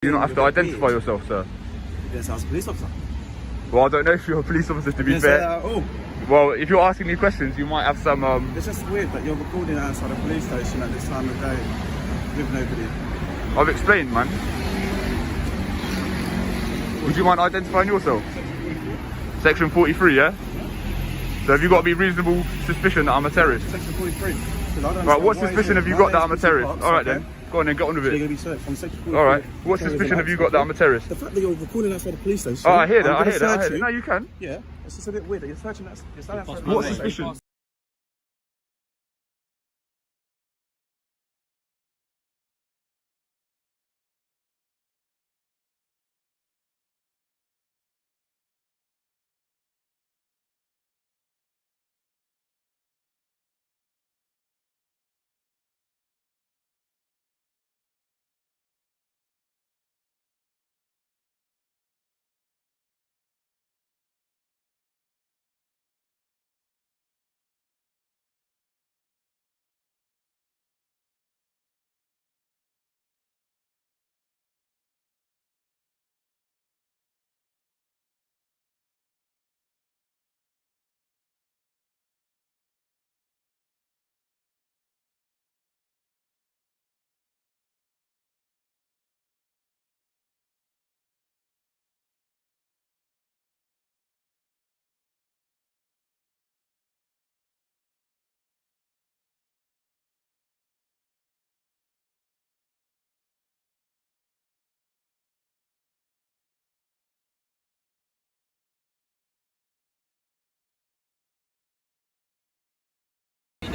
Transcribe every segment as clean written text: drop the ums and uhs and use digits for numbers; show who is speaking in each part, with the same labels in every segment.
Speaker 1: You don't have to identify yourself, sir.
Speaker 2: Yes, I was a police officer.
Speaker 1: Well, I don't know if you're a police officer, to be fair. Well, if you're asking me questions, you might have some...
Speaker 2: It's just weird that you're recording outside a police station at this time of day with nobody.
Speaker 1: I've explained, man. Would you mind identifying yourself? Section 43, yeah? So have you got to be reasonable suspicion that I'm a terrorist?
Speaker 2: Section 43.
Speaker 1: Right, what suspicion have you got that I'm a terrorist? Alright then, go on then, get on with
Speaker 2: So you're
Speaker 1: it.
Speaker 2: going to be searched from Section 43.
Speaker 1: Alright, what suspicion have you got that I'm a terrorist?
Speaker 2: The fact that you're recording outside a police station...
Speaker 1: Oh, I hear that, I hear that. No, you can.
Speaker 2: Yeah, it's just a bit weird that you're searching that... You're standing outside
Speaker 1: What suspicion?
Speaker 3: What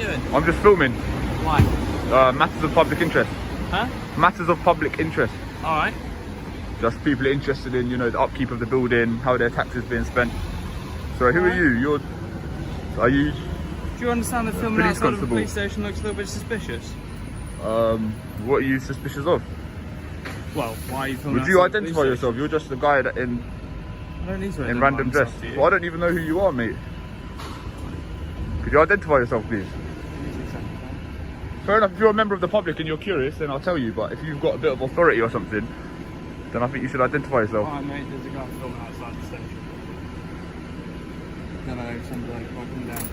Speaker 3: are you doing?
Speaker 1: I'm just filming.
Speaker 3: Why?
Speaker 1: Matters of public interest.
Speaker 3: Huh?
Speaker 1: Matters of public interest.
Speaker 3: Alright.
Speaker 1: Just people interested in, you know, the upkeep of the building, how their taxes being spent. So who are you? Are you...
Speaker 3: Do you understand the film
Speaker 1: police
Speaker 3: outside of the
Speaker 1: constable?
Speaker 3: police station looks a little bit suspicious?
Speaker 1: What are you suspicious of?
Speaker 3: Well, why are you filming
Speaker 1: Would you
Speaker 3: outside the
Speaker 1: identify
Speaker 3: police
Speaker 1: yourself? You're just a guy that in
Speaker 3: station? I don't need to
Speaker 1: in random dress.
Speaker 3: myself to you.
Speaker 1: Well, I don't even know who you are, mate. Could you identify yourself, please? Fair enough, if you're a member of the public and you're curious, then I'll tell you, but if you've got a bit of authority or something, then I think you should identify yourself.
Speaker 3: Alright mate, there's a guy filming outside the station. No, some bloke walking down.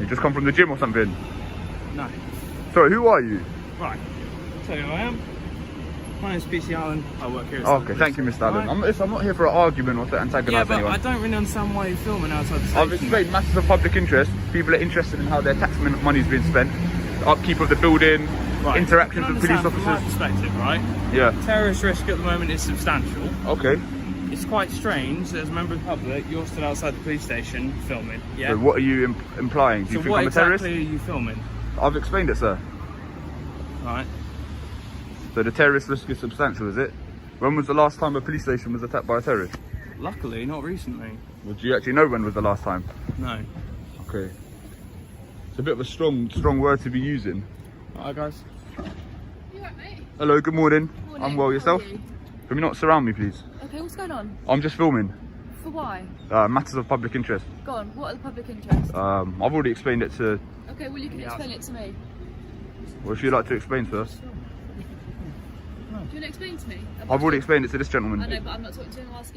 Speaker 1: You just come from the gym or something?
Speaker 3: No.
Speaker 1: Sorry, who are you?
Speaker 3: Right, I'll tell you who I am. My name's PC Allen, I work here at
Speaker 1: Oh, okay, thank you, Mr. Allen. I'm not here for an argument or to antagonise
Speaker 3: Yeah, but
Speaker 1: anyone.
Speaker 3: I don't really understand why you're filming outside the station.
Speaker 1: I've explained matters of public interest. People are interested in how their tax money's been spent, the upkeep of the building,
Speaker 3: Right.
Speaker 1: interactions
Speaker 3: You
Speaker 1: with
Speaker 3: can
Speaker 1: police
Speaker 3: understand
Speaker 1: officers.
Speaker 3: from my perspective, right?
Speaker 1: Yeah.
Speaker 3: Terrorist risk at the moment is substantial.
Speaker 1: Okay.
Speaker 3: It's quite strange that as a member of the public, you're stood outside the police station filming. Yeah.
Speaker 1: So what are you implying? Do you
Speaker 3: So
Speaker 1: think
Speaker 3: what
Speaker 1: I'm a terrorist?
Speaker 3: exactly are you filming?
Speaker 1: I've explained it, sir.
Speaker 3: Right.
Speaker 1: So the terrorist risk is substantial, is it? When was the last time a police station was attacked by a terrorist?
Speaker 3: Luckily, not recently.
Speaker 1: Well, do you actually know when was the last time?
Speaker 3: No.
Speaker 1: Okay. It's a bit of a strong word to be using.
Speaker 3: Alright, guys.
Speaker 4: You alright, mate?
Speaker 1: Hello, good morning.
Speaker 4: Morning.
Speaker 1: I'm well,
Speaker 4: How are
Speaker 1: yourself?
Speaker 4: you?
Speaker 1: Can you not surround me, please?
Speaker 4: Okay, what's going on?
Speaker 1: I'm just filming.
Speaker 4: For why?
Speaker 1: Matters of public interest.
Speaker 4: Go on, what are the public interests?
Speaker 1: I've already explained it to...
Speaker 4: Okay, well you can explain it to me.
Speaker 1: What would you like to explain first?
Speaker 4: Do you want to explain to me?
Speaker 1: I've already explained it to this gentleman.
Speaker 4: I know, but I'm not talking to him, I'm asking.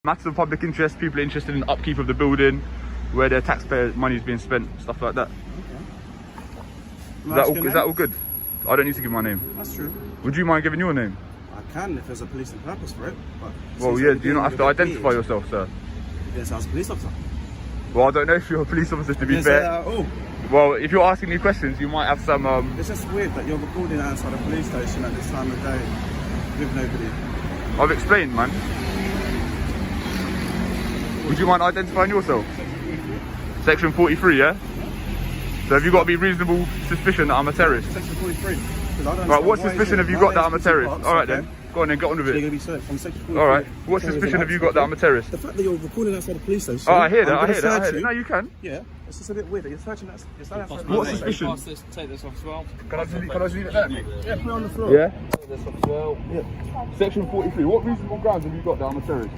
Speaker 1: Matters of public interest, people are interested in the upkeep of the building, where their taxpayer money is being spent, stuff like that. Is that all good? I don't need to give my name.
Speaker 2: That's true.
Speaker 1: Would you mind giving your name?
Speaker 2: I can if there's a policing purpose for it. But
Speaker 1: Well, yeah, do you not have to identify yourself, sir?
Speaker 2: Yes, I was a police officer.
Speaker 1: Well, I don't know if you're a police officer, to be
Speaker 2: Didn't say
Speaker 1: fair.
Speaker 2: that at all.
Speaker 1: Well, if you're asking me questions, you might have some...
Speaker 2: It's just weird that you're recording outside a police station at this time of day with nobody.
Speaker 1: I've explained, man. Would you mind identifying yourself? Section 43, yeah? So have you got to be reasonable suspicion that I'm a terrorist?
Speaker 2: Section 43.
Speaker 1: Right, what suspicion have you got that I'm a terrorist? Alright then, go on then, get on with
Speaker 2: You're
Speaker 1: it.
Speaker 2: going to be searched from section 43.
Speaker 1: Alright, what suspicion have you got that I'm a terrorist?
Speaker 2: The fact that you're recording outside the police station.
Speaker 1: Oh, I hear that,
Speaker 2: I'm
Speaker 1: I
Speaker 2: gonna
Speaker 1: hear that, I
Speaker 2: search
Speaker 1: hear that.
Speaker 2: you.
Speaker 1: No, you can.
Speaker 2: Yeah, it's just a bit weird that you're searching that. You're standing outside
Speaker 1: What
Speaker 2: the police
Speaker 1: suspicion?
Speaker 3: Pass this, take this off as well.
Speaker 1: Can I just leave it there?
Speaker 2: Yeah, put it on the floor.
Speaker 1: Yeah?
Speaker 3: Take this off as well.
Speaker 1: Section 43, what reasonable grounds have you got that I'm a terrorist?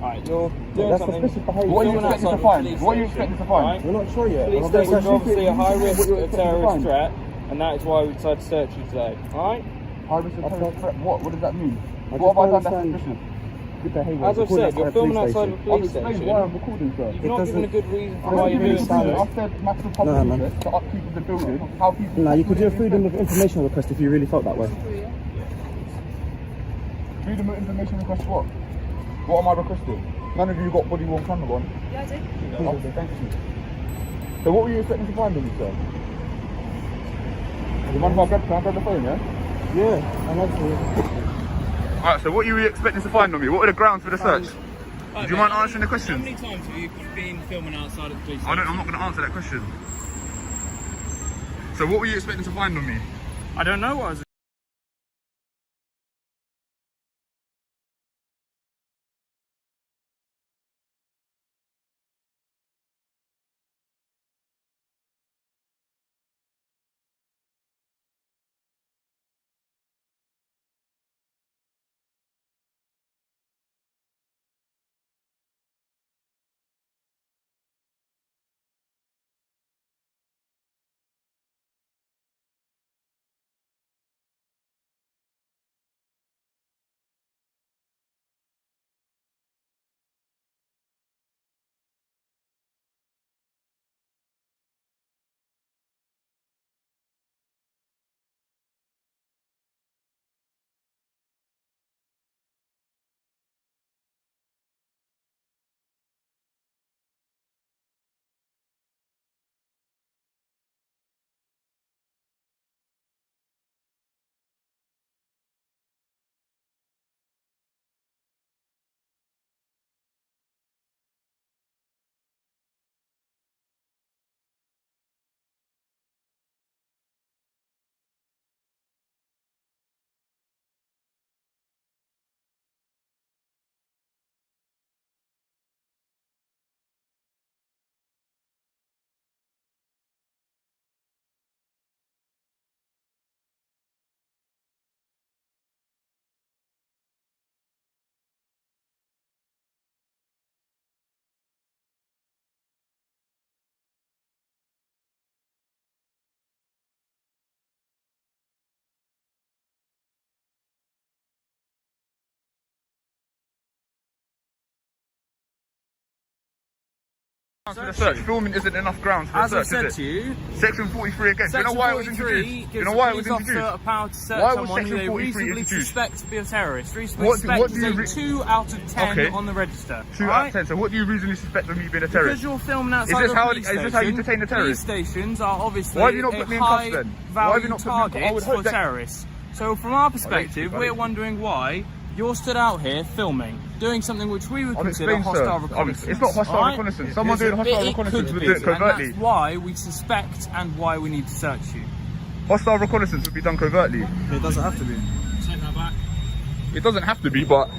Speaker 3: Alright, you're doing something.
Speaker 1: What are you expecting to find? What are you expecting to find?
Speaker 2: We're not sure yet.
Speaker 3: Police
Speaker 2: I'm gonna
Speaker 3: station is
Speaker 2: search you.
Speaker 3: obviously a high risk
Speaker 1: you're
Speaker 3: of
Speaker 1: expecting to
Speaker 3: terrorist
Speaker 1: find.
Speaker 3: threat, and that is why we decided to search you today. Alright?
Speaker 1: High risk of terrorist threat? What does that mean? What have I done that's suspicious?
Speaker 3: As I've said, you're filming outside of a
Speaker 1: I've
Speaker 3: police
Speaker 1: explained
Speaker 3: station.
Speaker 1: why I'm recording, sir.
Speaker 3: You've not given a good reason for
Speaker 1: I'm
Speaker 3: why
Speaker 1: not
Speaker 3: you're
Speaker 1: giving
Speaker 3: doing
Speaker 1: you a reason.
Speaker 3: so.
Speaker 1: I've said matters of public interest, the upkeep of the building, how people...
Speaker 2: No, you could do a freedom of information request if you really felt that way.
Speaker 1: Freedom of information request what? What am I requesting? None of you got body worn camera on.
Speaker 4: Yeah, I do.
Speaker 1: Okay, thank you. So what were you expecting to find on me, sir? You mind if can I grab the phone, yeah?
Speaker 2: Yeah, I like to.
Speaker 1: Alright, so what were you expecting to find on me? What are the grounds for the search?
Speaker 3: Right,
Speaker 1: Do you
Speaker 3: mate,
Speaker 1: mind answering the
Speaker 3: How
Speaker 1: questions?
Speaker 3: many times have you been filming outside of the police station?
Speaker 1: I'm not going to answer that question. So what were you expecting to find on me?
Speaker 3: I don't know what I was.
Speaker 1: For the search, filming isn't enough grounds for
Speaker 3: As
Speaker 1: the
Speaker 3: I
Speaker 1: search,
Speaker 3: said to
Speaker 1: is it?
Speaker 3: you,
Speaker 1: Section 43 again. Do you know
Speaker 3: Section
Speaker 1: why it was
Speaker 3: 43
Speaker 1: introduced? Do you
Speaker 3: gives
Speaker 1: know
Speaker 3: the
Speaker 1: why it was
Speaker 3: police officer a
Speaker 1: introduced?
Speaker 3: power to search
Speaker 1: Why was
Speaker 3: someone who
Speaker 1: Section
Speaker 3: they
Speaker 1: 43
Speaker 3: reasonably
Speaker 1: introduced?
Speaker 3: suspect to be a terrorist. Reasonably
Speaker 1: What
Speaker 3: suspect
Speaker 1: do
Speaker 3: is
Speaker 1: you
Speaker 3: a 2 out of 10
Speaker 1: Okay.
Speaker 3: on the register.
Speaker 1: 2 out of 10. So what do you reasonably suspect of me being a
Speaker 3: Because
Speaker 1: terrorist?
Speaker 3: you're filming outside
Speaker 1: this
Speaker 3: of a
Speaker 1: how-
Speaker 3: police
Speaker 1: is this how you detain a terrorist?
Speaker 3: Police stations are obviously
Speaker 1: Why have you not
Speaker 3: a
Speaker 1: put me in cuffs
Speaker 3: high
Speaker 1: then? Why have you
Speaker 3: value
Speaker 1: not put me in cuffs? I
Speaker 3: target
Speaker 1: would
Speaker 3: for
Speaker 1: hope that-
Speaker 3: terrorists. So from our perspective,
Speaker 1: buddy.
Speaker 3: we're wondering why you're stood out here filming, doing something which we would
Speaker 1: I've
Speaker 3: consider
Speaker 1: explained, sir.
Speaker 3: hostile reconnaissance.
Speaker 1: It's not hostile
Speaker 3: alright?
Speaker 1: reconnaissance. Someone doing hostile
Speaker 3: It
Speaker 1: reconnaissance
Speaker 3: could
Speaker 1: would
Speaker 3: be,
Speaker 1: do it covertly.
Speaker 3: and that's why we suspect and why we need to search you.
Speaker 1: Hostile reconnaissance would be done covertly.
Speaker 2: It doesn't have to be.
Speaker 3: Take that back.
Speaker 1: It doesn't have to be, but...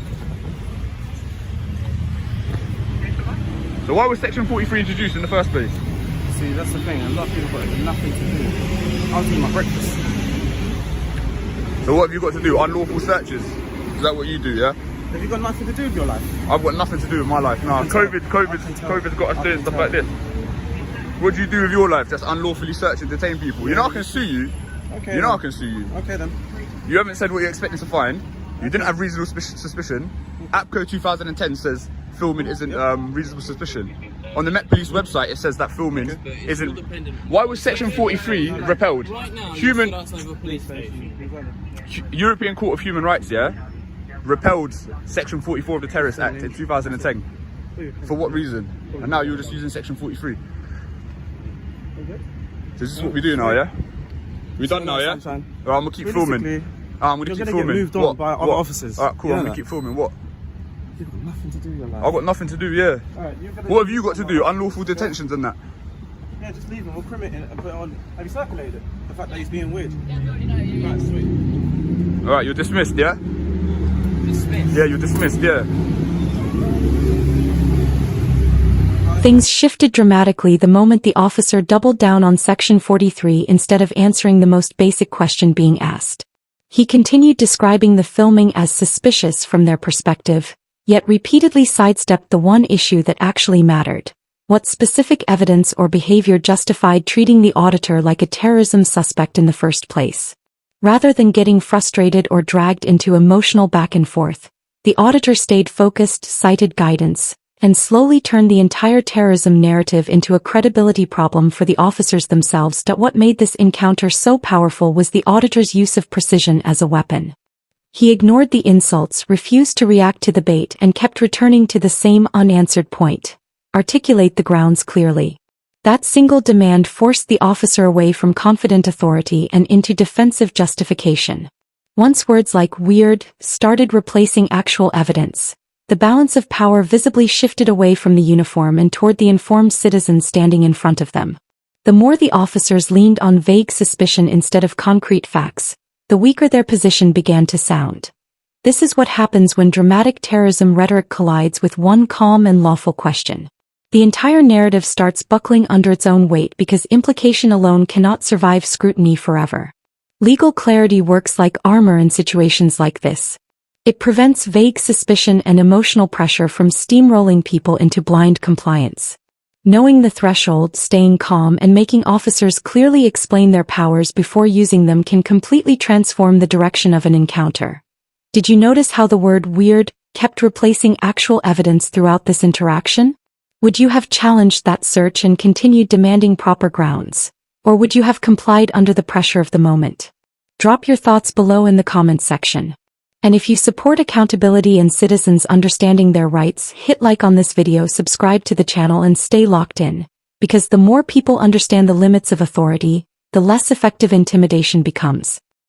Speaker 1: So why was Section 43 introduced in the first place?
Speaker 2: See, that's the thing. A lot of people got nothing to do. I was eating my breakfast.
Speaker 1: So what have you got to do? Unlawful searches? Is that what you do, yeah?
Speaker 2: Have you got nothing to do with your life?
Speaker 1: I've got nothing to do with my life. Nah,
Speaker 2: I can tell.
Speaker 1: COVID's got us
Speaker 2: I
Speaker 1: doing
Speaker 2: can
Speaker 1: stuff
Speaker 2: tell.
Speaker 1: like this. What do you do with your life? Just unlawfully search and detain people. You know I can sue you.
Speaker 2: Okay.
Speaker 1: You know I
Speaker 2: then.
Speaker 1: can sue you.
Speaker 2: Okay then.
Speaker 1: You haven't said what you're expecting to find. You didn't have reasonable suspicion. APCO 2010 says filming isn't reasonable suspicion. On the Met Police website, it says that filming isn't. Why was Section 43 repelled?
Speaker 3: Right now,
Speaker 1: Human
Speaker 3: you're outside of a police station.
Speaker 1: European Court of Human Rights, yeah, repelled Section 44 of the Terrorist Act in 2010. For what reason? And now you're just using Section 43. So this is what we do now, yeah? We done now, yeah? Alright, I'm gonna keep filming. I'm gonna keep filming.
Speaker 2: Get moved on by other officers.
Speaker 1: Alright, cool. I'm gonna keep filming. What?
Speaker 2: You've got nothing to do with your life.
Speaker 1: I've got nothing to do, yeah.
Speaker 2: Alright,
Speaker 1: What have you got to do? Unlawful detentions and that.
Speaker 2: Yeah, just leave him. We'll crim it in and put it on. Have you circulated it? The fact that he's being weird.
Speaker 4: Yeah, we already know you.
Speaker 2: Right, sweet.
Speaker 1: Alright, you're dismissed, yeah?
Speaker 3: Dismissed.
Speaker 1: Yeah, you're dismissed, yeah.
Speaker 5: Things shifted dramatically the moment the officer doubled down on Section 43 instead of answering the most basic question being asked. He continued describing the filming as suspicious from their perspective, yet repeatedly sidestepped the one issue that actually mattered. What specific evidence or behavior justified treating the auditor like a terrorism suspect in the first place? Rather than getting frustrated or dragged into emotional back and forth, the auditor stayed focused, cited guidance, and slowly turned the entire terrorism narrative into a credibility problem for the officers themselves. What made this encounter so powerful was the auditor's use of precision as a weapon. He ignored the insults, refused to react to the bait, and kept returning to the same unanswered point. Articulate the grounds clearly. That single demand forced the officer away from confident authority and into defensive justification. Once words like weird started replacing actual evidence, the balance of power visibly shifted away from the uniform and toward the informed citizen standing in front of them. The more the officers leaned on vague suspicion instead of concrete facts, the weaker their position began to sound. This is what happens when dramatic terrorism rhetoric collides with one calm and lawful question. The entire narrative starts buckling under its own weight because implication alone cannot survive scrutiny forever. Legal clarity works like armor in situations like this. It prevents vague suspicion and emotional pressure from steamrolling people into blind compliance. Knowing the threshold, staying calm, and making officers clearly explain their powers before using them can completely transform the direction of an encounter. Did you notice how the word weird kept replacing actual evidence throughout this interaction? Would you have challenged that search and continued demanding proper grounds? Or would you have complied under the pressure of the moment? Drop your thoughts below in the comments section. And if you support accountability and citizens understanding their rights, hit like on this video, subscribe to the channel, and stay locked in. Because the more people understand the limits of authority, the less effective intimidation becomes.